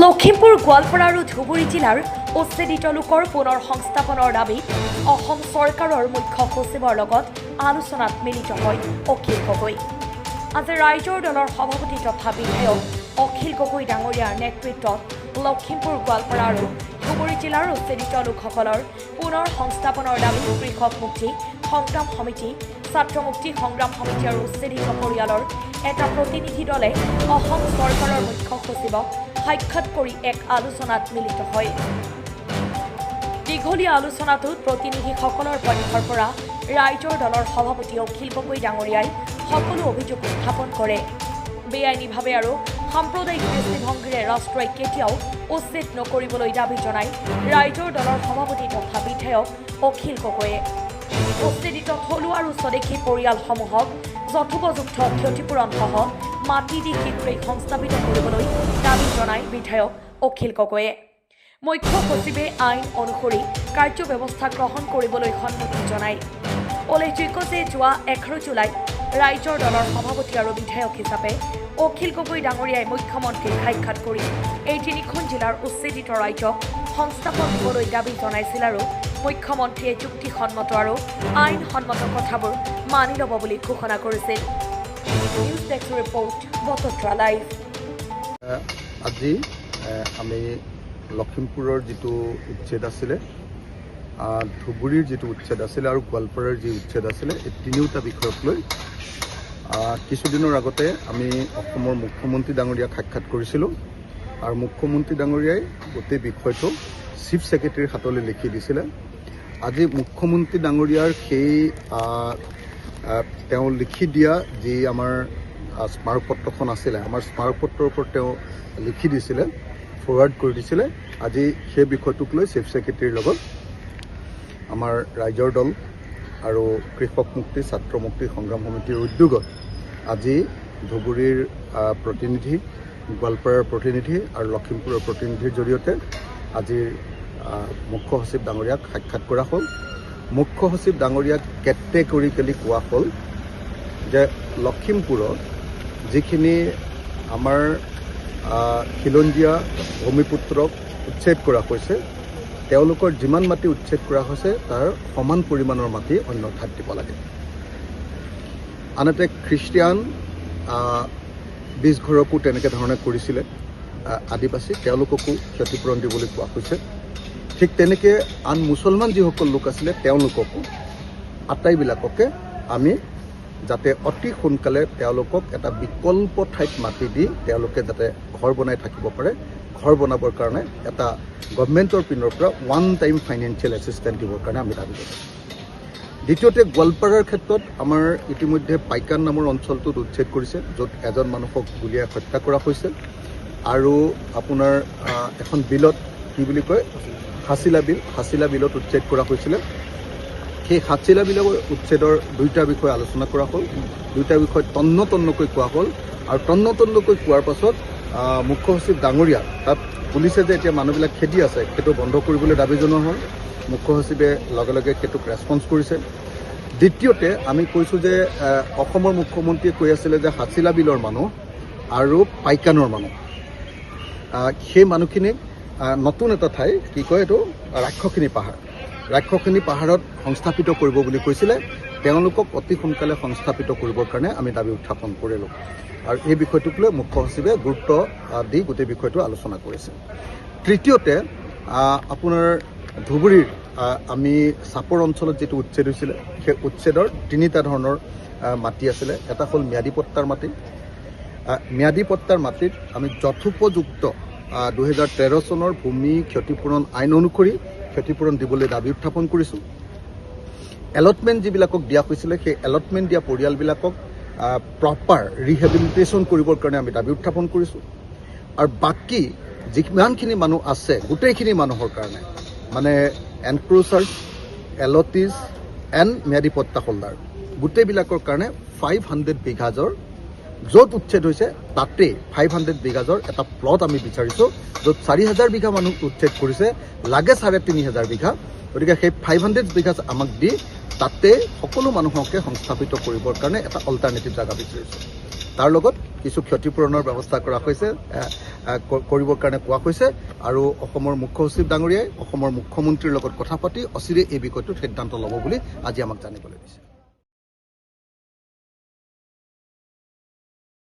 লখিমপুৰ গোৱালপাৰা আৰু ধুবুৰী জিলাৰ উচ্ছেদিত লোকৰ পুনৰ সংস্থাপনৰ দাবীত অসম চৰকাৰৰ মুখ্য সচিবৰ লগত আলোচনাত মিলিত হয় অখিল গগৈ। আজি ৰাইজৰ দলৰ সভাপতি তথা বিধায়ক অখিল গগৈ ডাঙৰীয়াৰ নেতৃত্বত লখিমপুৰ গোৱালপাৰা আৰু ধুবুৰী জিলাৰ উচ্ছেদিত লোকসকলৰ পুনৰ সংস্থাপনৰ দাবীত কৃষক মুক্তি সংগ্ৰাম সমিতি, ছাত্ৰ মুক্তি সংগ্ৰাম সমিতি আৰু উচ্ছেদিত পৰিয়ালৰ এটা প্ৰতিনিধি দলে অসম চৰকাৰৰ মুখ্য সচিবক সাক্ষাৎ কৰি এক আলোচনাত মিলিত হয়। দীঘলীয়া আলোচনাটোত প্ৰতিনিধিসকলৰ পক্ষৰ পৰা ৰাইজৰ দলৰ সভাপতি অখিল গগৈ ডাঙৰীয়াই সকলো অভিযোগ উত্থাপন কৰে। বেআইনীভাৱে আৰু সাম্প্ৰদায়িক দৃষ্টিভংগীৰে ৰাষ্ট্ৰই কেতিয়াও উচ্ছেদ নকৰিবলৈ দাবী জনাই ৰাইজৰ দলৰ সভাপতি তথা বিধায়ক অখিল গগৈয়ে উচ্ছেদিত থলুৱা আৰু স্বদেশী পৰিয়ালসমূহক যথোপযুক্ত ক্ষতিপূৰণসহ মাটি দি শীঘ্ৰেই সংস্থাপিত কৰিবলৈ দাবী জনাই বিধায়ক অখিল গগৈয়ে। মুখ্য সচিবে আইন অনুসৰি কাৰ্য ব্যৱস্থা গ্ৰহণ কৰিবলৈ সন্মতি জনায়। উল্লেখযোগ্য যে যোৱা 11 জুলাইত ৰাইজৰ দলৰ সভাপতি আৰু বিধায়ক হিচাপে অখিল গগৈ ডাঙৰীয়াই মুখ্যমন্ত্ৰীক সাক্ষাৎ কৰি এই 3খন জিলাৰ উচ্ছেদিত ৰাইজক সংস্থাপন দিবলৈ দাবী জনাইছিল আৰু মুখ্যমন্ত্ৰীয়ে যুক্তিসন্মত আৰু আইনসন্মত কথাবোৰ মানি ল'ব বুলি ঘোষণা কৰিছিল। নিউজ ডেস্ক ৰিপৰ্ট বতত্ৰা লাইভ। আজি আমি লখিমপুৰৰ যিটো উচ্ছেদ আছিলে, ধুবুৰীৰ যিটো উচ্ছেদ আছিলে আৰু গোৱালপাৰাৰ যি উচ্ছেদ আছিলে, এই তিনিওটা বিষয়ক লৈ কিছুদিনৰ আগতে আমি অসমৰ মুখ্যমন্ত্ৰী ডাঙৰীয়াক সাক্ষাৎ কৰিছিলোঁ আৰু মুখ্যমন্ত্ৰী ডাঙৰীয়াই গোটেই বিষয়টো চিফ ছেক্ৰেটাৰীৰ হাতলৈ লিখি দিছিলে। আজি মুখ্যমন্ত্ৰী ডাঙৰীয়াৰ সেই তেওঁ লিখি দিয়া যি আমাৰ স্মাৰকপত্ৰখন আছিলে, আমাৰ স্মাৰকপত্ৰৰ ওপৰত তেওঁ লিখি দিছিলে, ফৰৱাৰ্ড কৰি দিছিলে। আজি সেই বিষয়টোক লৈ চিফ ছেক্ৰেটাৰীৰ লগত আমাৰ ৰাইজৰ দল আৰু কৃষক মুক্তি ছাত্ৰ মুক্তি সংগ্ৰাম সমিতিৰ উদ্যোগত আজি ধুবুৰীৰ প্ৰতিনিধি, গোৱালপাৰাৰ প্ৰতিনিধি আৰু লখিমপুৰৰ প্ৰতিনিধিৰ জৰিয়তে আজিৰ মুখ্য সচিব ডাঙৰীয়াক সাক্ষাৎ কৰা হ'ল। মুখ্য সচিব ডাঙৰীয়াক কেটেগৰিকেলি কোৱা হ'ল যে লখিমপুৰত যিখিনি আমাৰ খিলঞ্জীয়া ভূমিপুত্ৰক উচ্ছেদ কৰা হৈছে, তেওঁলোকৰ যিমান মাটি উচ্ছেদ কৰা হৈছে তাৰ সমান পৰিমাণৰ মাটি অন্য ঠাইত দিব লাগে। আনহাতে খ্ৰীষ্টিয়ান 20 ঘৰকো তেনেকৈ ধৰণে কৰিছিলে আদিবাসী, তেওঁলোককো ক্ষতিপূৰণ দিবলৈ কোৱা হৈছে। ঠিক তেনেকৈ আন মুছলমান যিসকল লোক আছিলে তেওঁলোককো, আটাইবিলাককে আমি যাতে অতি সোনকালে তেওঁলোকক এটা বিকল্প ঠাইত মাটি দি তেওঁলোকে যাতে ঘৰ বনাই থাকিব পাৰে, ঘৰ বনাবৰ কাৰণে এটা গভৰ্ণমেণ্টৰ পিনৰ পৰা ওৱান টাইম ফাইনেন্সিয়েল এছিষ্টেণ্ট দিবৰ কাৰণে আমি দাবী কৰিছোঁ। দ্বিতীয়তে গোৱালপাৰাৰ ক্ষেত্ৰত আমাৰ ইতিমধ্যে পাইকান নামৰ অঞ্চলটোত উচ্ছেদ কৰিছে, য'ত এজন মানুহক গুলীয়াই হত্যা কৰা হৈছে আৰু আপোনাৰ এখন বিলত কি বুলি কয় হাছিলা বিলত উচ্ছেদ কৰা হৈছিলে। সেই হাছিলা বিলৰ উচ্ছেদৰ দুইটা বিষয় আলোচনা কৰা হ'ল, দুইটা বিষয় তন্নকৈ কোৱা হ'ল আৰু তন্নকৈ কোৱাৰ পাছত মুখ্য সচিব ডাঙৰীয়া তাত পুলিচে যে এতিয়া মানুহবিলাক খেদি আছে সেইটো বন্ধ কৰিবলৈ দাবী জনোৱা হ'ল। মুখ্য সচিবে লগে লগে সেইটোক ৰেছপন্স কৰিছে। দ্বিতীয়তে আমি কৈছোঁ যে অসমৰ মুখ্যমন্ত্ৰীয়ে কৈ আছিলে যে হাছিলা বিলৰ মানুহ আৰু পাইকানৰ মানুহ, সেই মানুহখিনিক নতুন এটা ঠাই কি কয় এইটো ৰাক্ষসিনী পাহাৰত সংস্থাপিত কৰিব বুলি কৈছিলে। তেওঁলোকক অতি সোনকালে সংস্থাপিত কৰিবৰ কাৰণে আমি দাবী উত্থাপন কৰিলোঁ আৰু এই বিষয়টোক লৈ মুখ্য সচিবে গুৰুত্ব দি গোটেই বিষয়টো আলোচনা কৰিছে। তৃতীয়তে আপোনাৰ ধুবুৰীৰ আমি চাপৰ অঞ্চলত যিটো উচ্ছেদ হৈছিলে, সেই উচ্ছেদৰ 3টা ধৰণৰ মাটি আছিলে। এটা হ'ল ম্যাদী পট্টাৰ মাটি। ম্যাদী পট্টাৰ মাটিত আমি যথোপযুক্ত 2013 চনৰ ভূমি ক্ষতিপূৰণ আইন অনুসৰি ক্ষতিপূৰণ দিবলৈ দাবী উত্থাপন কৰিছোঁ। এলটমেণ্ট যিবিলাকক দিয়া হৈছিলে, সেই এলটমেণ্ট দিয়া পৰিয়ালবিলাকক প্ৰপাৰ ৰিহেবিলিটেশ্যন কৰিবৰ কাৰণে আমি দাবী উত্থাপন কৰিছোঁ আৰু বাকী যিমানখিনি মানুহ আছে গোটেইখিনি মানুহৰ কাৰণে মানে এনক্ৰোচাৰ্ছ, এলটিজ এণ্ড ম্যাদী পট্টা হোল্ডাৰ গোটেইবিলাকৰ কাৰণে 500 বিঘাজৰ য'ত উচ্ছেদ হৈছে তাতেই 500 বিঘাজৰ এটা প্লট আমি বিচাৰিছোঁ, য'ত 4000 বিঘা মানুহ উচ্ছেদ কৰিছে, লাগে 3500 বিঘা। গতিকে সেই 500 বিঘা আমাক দি তাতে সকলো মানুহকে সংস্থাপিত কৰিবৰ কাৰণে এটা অল্টাৰনেটিভ জাগা বিচাৰিছোঁ। তাৰ লগত কিছু ক্ষতিপূৰণৰ ব্যৱস্থা কৰা হৈছে কৰিবৰ কাৰণে কোৱা হৈছে আৰু অসমৰ মুখ্য সচিব ডাঙৰীয়াই অসমৰ মুখ্যমন্ত্ৰীৰ লগত কথা পাতি অচিৰে এই বিষয়টোত সিদ্ধান্ত ল'ব বুলি আজি আমাক জানিবলৈ দিছে।